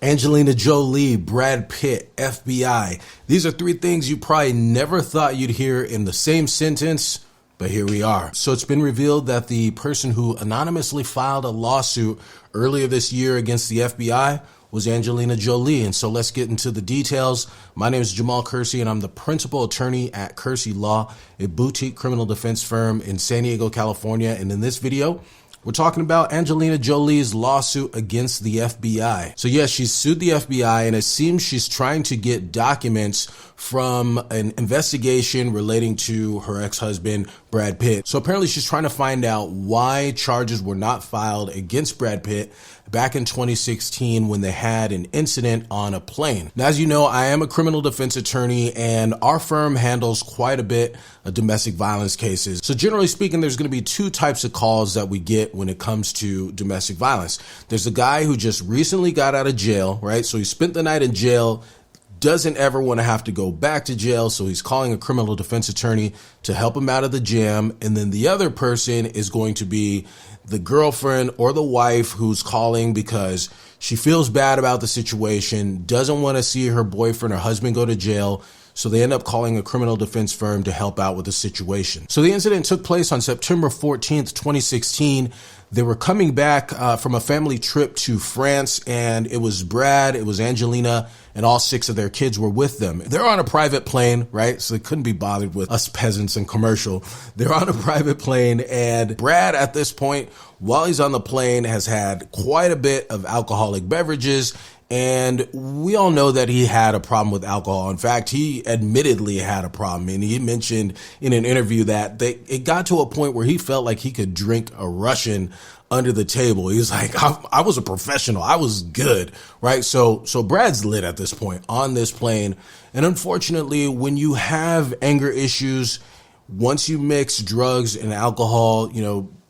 Angelina Jolie, Brad Pitt, FBI. These are three things you probably never thought you'd hear in the same sentence, but here we are. So it's been revealed that the person who anonymously filed a lawsuit earlier this year against the FBI was Angelina Jolie. And so let's get into the details. My name is Jamahl Kersey, and I'm the principal attorney at Kersey Law, a boutique criminal defense firm in San Diego, California. And in this video, we're talking about Angelina Jolie's lawsuit against the FBI. So yes, she's sued the FBI, and it seems she's trying to get documents from an investigation relating to her ex-husband, Brad Pitt. So apparently she's trying to find out why charges were not filed against Brad Pitt back in 2016 when they had an incident on a plane. Now, as you know, I am a criminal defense attorney, and our firm handles quite a bit of domestic violence cases. So generally speaking, there's going to be two types of calls that we get when it comes to domestic violence. There's a guy who just recently got out of jail, right? So he spent the night in jail, doesn't ever want to have to go back to jail, so he's calling a criminal defense attorney to help him out of the jam. And then the other person is going to be the girlfriend or the wife who's calling because she feels bad about the situation, doesn't want to see her boyfriend or husband go to jail, so they end up calling a criminal defense firm to help out with the situation. So the incident took place on September 14th, 2016. They were coming back from a family trip to France, and it was Brad, it was Angelina, and all 6 of their kids were with them. They're on a private plane, right? So they couldn't be bothered with us peasants and commercial. They're on a private plane, and Brad, at this point, while he's on the plane, has had quite a bit of alcoholic beverages. And we all know that he had a problem with alcohol. In fact, he admittedly had a problem. And he mentioned in an interview that it got to a point where he felt like he could drink a Russian under the table. He was like, I was a professional. I was good, right? So Brad's lit at this point on this plane. And unfortunately, when you have anger issues, once you mix drugs and alcohol,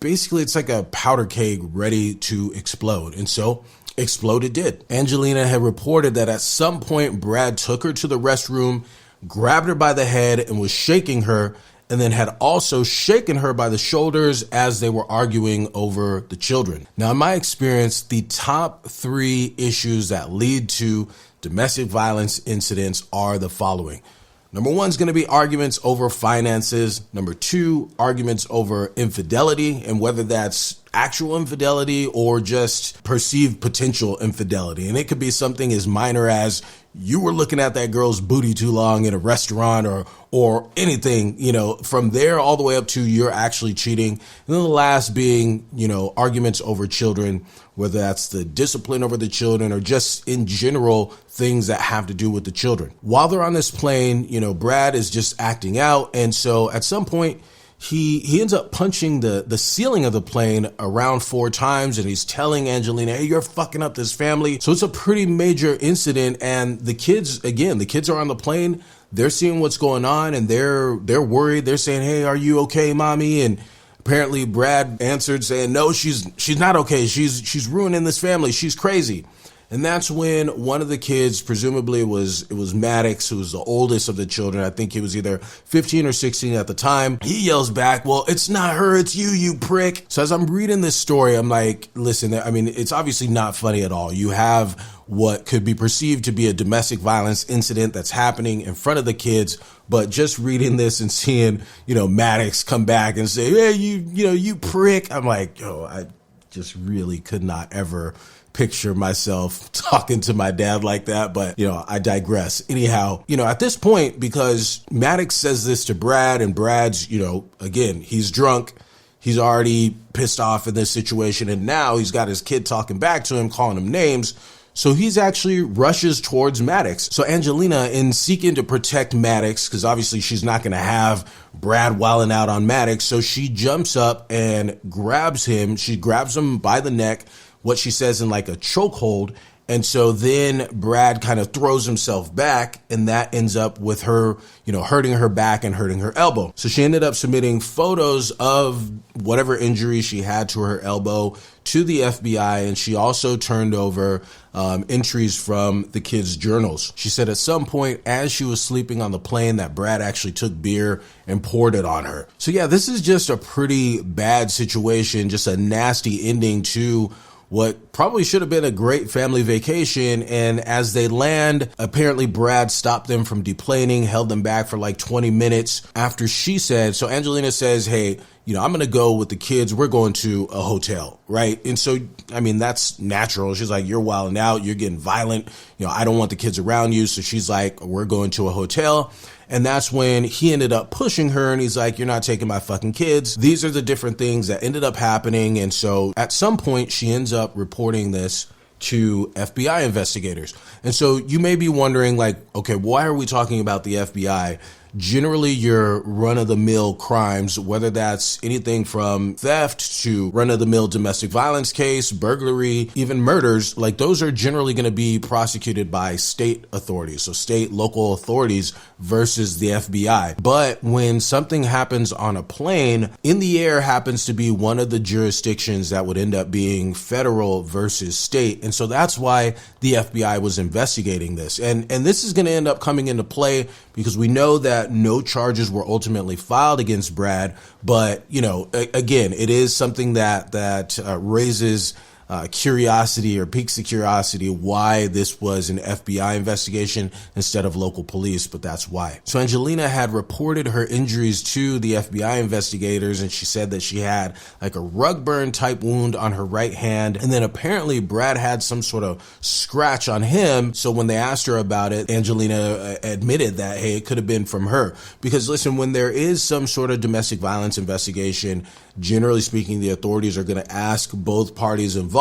basically it's like a powder keg ready to explode. And so explode it did. Angelina had reported that at some point Brad took her to the restroom, grabbed her by the head and was shaking her, and then had also shaken her by the shoulders as they were arguing over the children. Now, in my experience, the top 3 issues that lead to domestic violence incidents are the following. Number 1 is going to be arguments over finances. Number 2, arguments over infidelity, and whether that's actual infidelity or just perceived potential infidelity. And it could be something as minor as you were looking at that girl's booty too long in a restaurant or anything, from there all the way up to you're actually cheating. And then the last being, arguments over children, whether that's the discipline over the children or just in general things that have to do with the children. While they're on this plane, Brad is just acting out. And so at some point, he ends up punching the ceiling of the plane around 4 times, and he's telling Angelina, hey, you're fucking up this family. So it's a pretty major incident, and the kids are on the plane. They're seeing what's going on, and they're worried. They're saying, hey, are you okay, mommy? And apparently Brad answered saying, no, she's not okay. She's ruining this family. She's crazy. And that's when one of the kids, presumably it was Maddox, who was the oldest of the children. I think he was either 15 or 16 at the time. He yells back, well, it's not her, it's you prick. So as I'm reading this story, I'm like, listen, it's obviously not funny at all. You have what could be perceived to be a domestic violence incident that's happening in front of the kids. But just reading this and seeing, Maddox come back and say, hey, you prick. I'm like, I just really could not ever picture myself talking to my dad like that, but I digress. Anyhow, at this point, because Maddox says this to Brad, and Brad's, again, he's drunk, he's already pissed off in this situation, and now he's got his kid talking back to him, calling him names. So he's actually rushes towards Maddox. So Angelina, in seeking to protect Maddox, because obviously she's not going to have Brad wilding out on Maddox, so she jumps up and grabs him. She grabs him by the neck, what she says in like a chokehold. And so then Brad kind of throws himself back, and that ends up with her, hurting her back and hurting her elbow. So she ended up submitting photos of whatever injury she had to her elbow to the FBI, and she also turned over entries from the kids' journals. She said at some point as she was sleeping on the plane that Brad actually took beer and poured it on her. So yeah, this is just a pretty bad situation, just a nasty ending to what probably should have been a great family vacation. And as they land, apparently Brad stopped them from deplaning, held them back for like 20 minutes after she said, so Angelina says, hey, I'm going to go with the kids. We're going to a hotel, right? And so, that's natural. She's like, you're wilding out. You're getting violent. I don't want the kids around you. So she's like, we're going to a hotel. And that's when he ended up pushing her and he's like, you're not taking my fucking kids. These are the different things that ended up happening. And so at some point she ends up reporting this to FBI investigators. And so you may be wondering like, okay, why are we talking about the FBI? Generally, your run-of-the-mill crimes, whether that's anything from theft to run-of-the-mill domestic violence case, burglary, even murders, like those are generally going to be prosecuted by state authorities, so state, local authorities versus the FBI. But when something happens on a plane, in the air happens to be one of the jurisdictions that would end up being federal versus state. And so that's why the FBI was investigating this. And this is going to end up coming into play because we know that no charges were ultimately filed against Brad. But, again, it is something that raises curiosity or piques the curiosity why this was an FBI investigation instead of local police, but that's why. So Angelina had reported her injuries to the FBI investigators, and she said that she had like a rug burn type wound on her right hand, and then apparently Brad had some sort of scratch on him. So when they asked her about it, Angelina admitted that, hey, it could have been from her. Because listen, when there is some sort of domestic violence investigation, generally speaking, the authorities are going to ask both parties involved.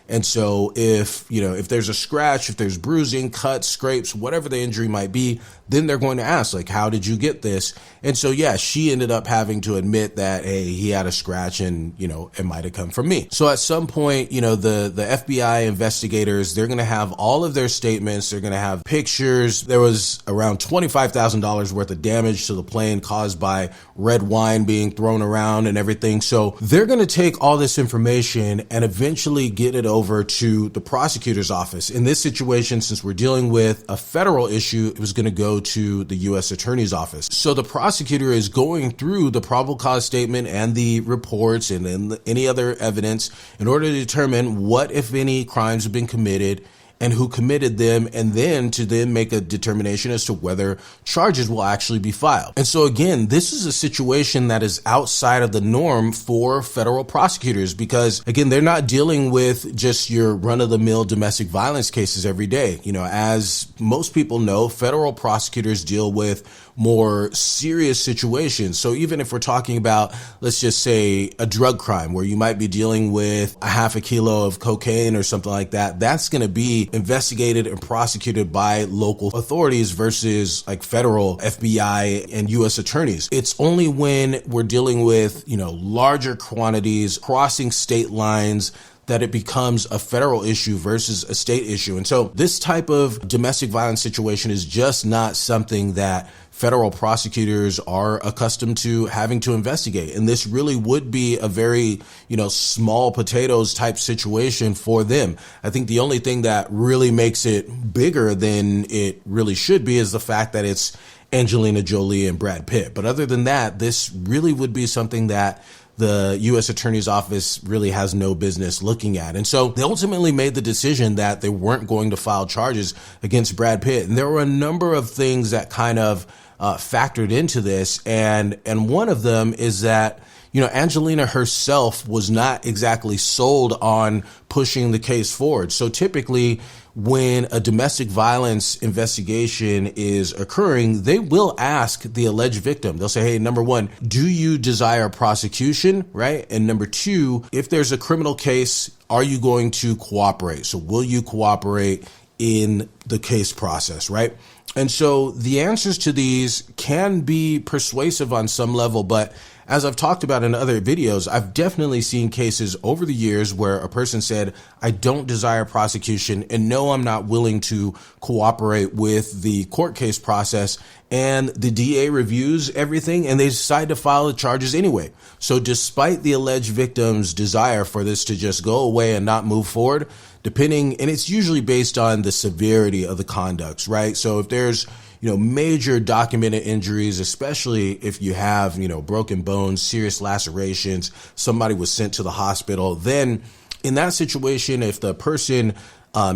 And so if there's a scratch, if there's bruising, cuts, scrapes, whatever the injury might be, then they're going to ask, like, how did you get this? And so, yeah, she ended up having to admit that, hey, he had a scratch and, it might have come from me. So at some point, the FBI investigators, they're going to have all of their statements. They're going to have pictures. There was around $25,000 worth of damage to the plane caused by red wine being thrown around and everything. So they're going to take all this information and eventually get it over to the prosecutor's office. In this situation, since we're dealing with a federal issue, it was going to go to the U.S. Attorney's office. So the prosecutor is going through the probable cause statement and the reports and then any other evidence in order to determine what, if any, crimes have been committed and who committed them, and then to make a determination as to whether charges will actually be filed. And so again, this is a situation that is outside of the norm for federal prosecutors because, again, they're not dealing with just your run-of-the-mill domestic violence cases every day. As most people know, federal prosecutors deal with more serious situations. So even if we're talking about, let's just say, a drug crime where you might be dealing with a half a kilo of cocaine or something like that, that's going to be investigated and prosecuted by local authorities versus like federal FBI and U.S. attorneys. It's only when we're dealing with, larger quantities crossing state lines that it becomes a federal issue versus a state issue. And so this type of domestic violence situation is just not something that federal prosecutors are accustomed to having to investigate. And this really would be a very, small potatoes type situation for them. I think the only thing that really makes it bigger than it really should be is the fact that it's Angelina Jolie and Brad Pitt. But other than that, this really would be something that the U.S. Attorney's Office really has no business looking at. And so they ultimately made the decision that they weren't going to file charges against Brad Pitt. And there were a number of things that kind of factored into this. And one of them is that, Angelina herself was not exactly sold on pushing the case forward. So typically, when a domestic violence investigation is occurring, they will ask the alleged victim. They'll say, hey, number one, do you desire prosecution, right? And number two, if there's a criminal case, are you going to cooperate? So will you cooperate in the case process, right? And so the answers to these can be persuasive on some level, but as I've talked about in other videos, I've definitely seen cases over the years where a person said, I don't desire prosecution and no, I'm not willing to cooperate with the court case process. And the DA reviews everything and they decide to file the charges anyway. So despite the alleged victim's desire for this to just go away and not move forward, and it's usually based on the severity of the conducts, right? So if there's, major documented injuries, especially if you have, broken bones, serious lacerations, somebody was sent to the hospital, then in that situation, if the person,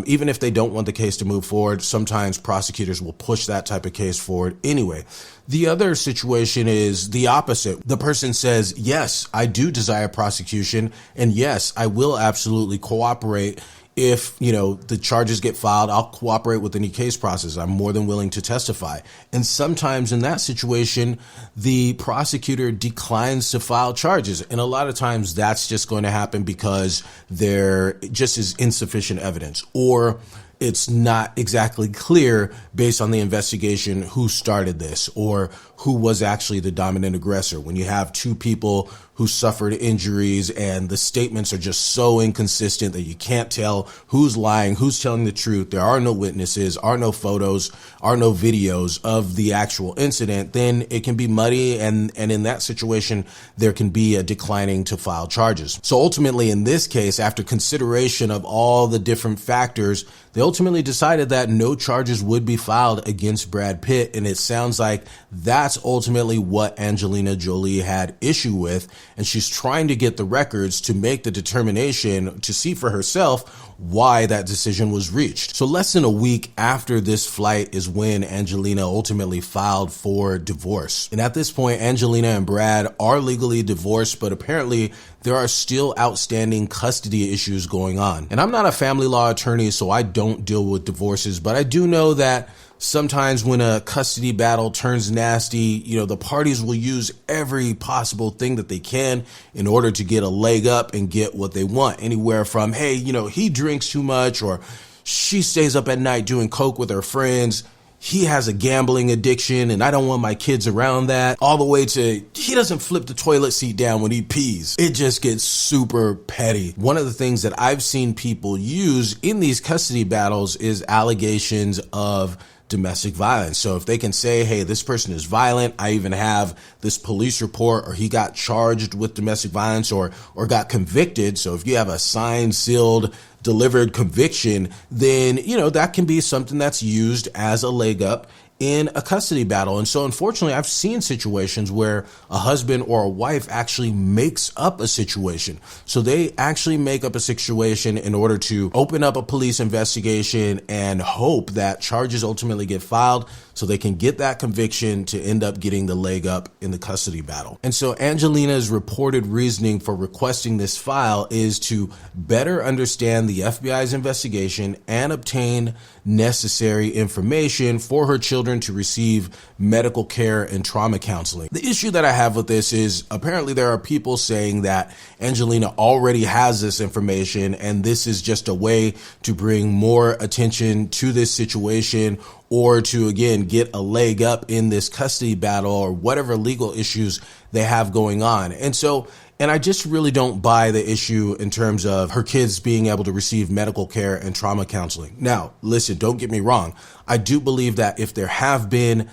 even if they don't want the case to move forward, sometimes prosecutors will push that type of case forward anyway. The other situation is the opposite. The person says, yes, I do desire prosecution, and yes, I will absolutely cooperate. If, the charges get filed, I'll cooperate with any case process. I'm more than willing to testify. And sometimes in that situation, the prosecutor declines to file charges. And a lot of times that's just going to happen because there just is insufficient evidence, or it's not exactly clear based on the investigation who started this or who was actually the dominant aggressor. When you have two people who suffered injuries and the statements are just so inconsistent that you can't tell who's lying, who's telling the truth, there are no witnesses, are no photos, are no videos of the actual incident, then it can be muddy, and in that situation, there can be a declining to file charges. So ultimately, in this case, after consideration of all the different factors, they ultimately decided that no charges would be filed against Brad Pitt, and it sounds like that's ultimately what Angelina Jolie had issue with, and she's trying to get the records to make the determination to see for herself why that decision was reached. So less than a week after this flight is when Angelina ultimately filed for divorce. And at this point, Angelina and Brad are legally divorced, but apparently there are still outstanding custody issues going on. And I'm not a family law attorney, so I don't deal with divorces, but I do know that sometimes when a custody battle turns nasty, the parties will use every possible thing that they can in order to get a leg up and get what they want. Anywhere from, hey, he drinks too much, or she stays up at night doing coke with her friends. He has a gambling addiction and I don't want my kids around that, all the way to he doesn't flip the toilet seat down when he pees. It just gets super petty. One of the things that I've seen people use in these custody battles is allegations of domestic violence. So if they can say, hey, this person is violent, I even have this police report, or he got charged with domestic violence or got convicted. So if you have a signed, sealed, delivered conviction, then, that can be something that's used as a leg up in a custody battle. And so unfortunately, I've seen situations where a husband or a wife actually makes up a situation. So they actually make up a situation in order to open up a police investigation and hope that charges ultimately get filed so they can get that conviction to end up getting the leg up in the custody battle. And so Angelina's reported reasoning for requesting this file is to better understand the FBI's investigation and obtain necessary information for her children to receive medical care and trauma counseling. The issue that I have with this is apparently there are people saying that Angelina already has this information and this is just a way to bring more attention to this situation, or to, again, get a leg up in this custody battle or whatever legal issues they have going on. And I just really don't buy the issue in terms of her kids being able to receive medical care and trauma counseling. Now, listen, don't get me wrong. I do believe that if there have been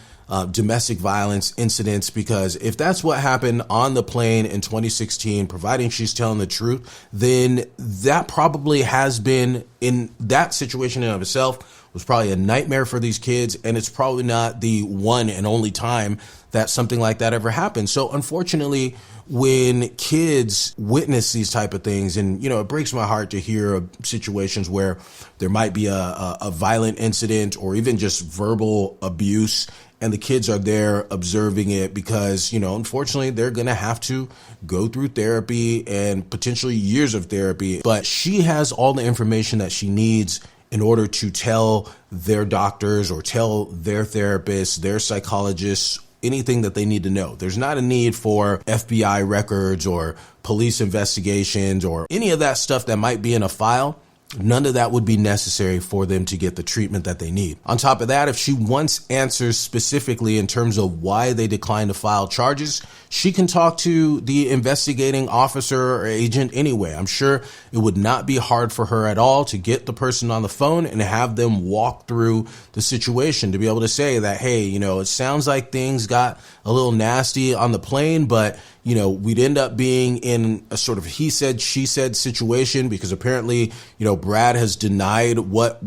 domestic violence incidents, because if that's what happened on the plane in 2016, providing she's telling the truth, then that probably has been, in that situation in and of itself, was probably a nightmare for these kids, and it's probably not the one and only time that something like that ever happened. So unfortunately, when kids witness these type of things, and it breaks my heart to hear of situations where there might be a violent incident or even just verbal abuse, and the kids are there observing it because, unfortunately, they're going to have to go through therapy and potentially years of therapy. But she has all the information that she needs in order to tell their doctors or tell their therapists, their psychologists, anything that they need to know. There's not a need for FBI records or police investigations or any of that stuff that might be in a file. None of that would be necessary for them to get the treatment that they need. On top of that, if she wants answers specifically in terms of why they declined to file charges, she can talk to the investigating officer or agent anyway. I'm sure it would not be hard for her at all to get the person on the phone and have them walk through the situation to be able to say that, hey, it sounds like things got a little nasty on the plane, but we'd end up being in a sort of he said, she said situation, because apparently, Brad has denied what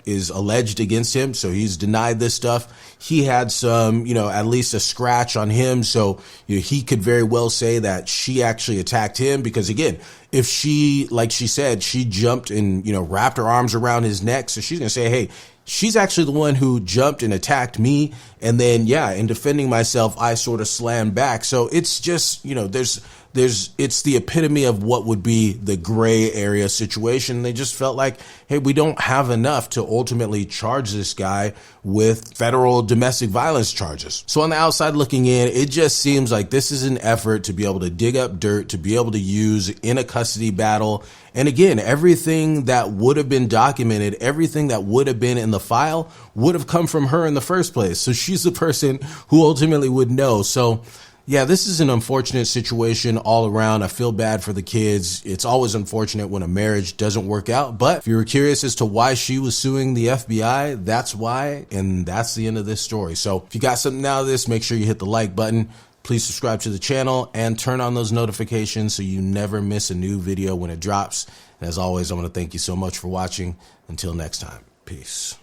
is alleged against him. So he's denied this stuff. He had some, at least a scratch on him. So he could very well say that she actually attacked him, because again, if she, like she said, she jumped and, wrapped her arms around his neck. So she's going to say, hey, she's actually the one who jumped and attacked me. And then, in defending myself, I sort of slammed back. So it's just, it's the epitome of what would be the gray area situation. They just felt like, hey, we don't have enough to ultimately charge this guy with federal domestic violence charges. So on the outside looking in, it just seems like this is an effort to be able to dig up dirt, to be able to use in a custody battle. And again, everything that would have been documented, everything that would have been in the file would have come from her in the first place. So she's the person who ultimately would know. So yeah, this is an unfortunate situation all around. I feel bad for the kids. It's always unfortunate when a marriage doesn't work out. But if you were curious as to why she was suing the FBI, that's why. And that's the end of this story. So if you got something out of this, make sure you hit the like button. Please subscribe to the channel and turn on those notifications so you never miss a new video when it drops. And as always, I want to thank you so much for watching. Until next time, peace.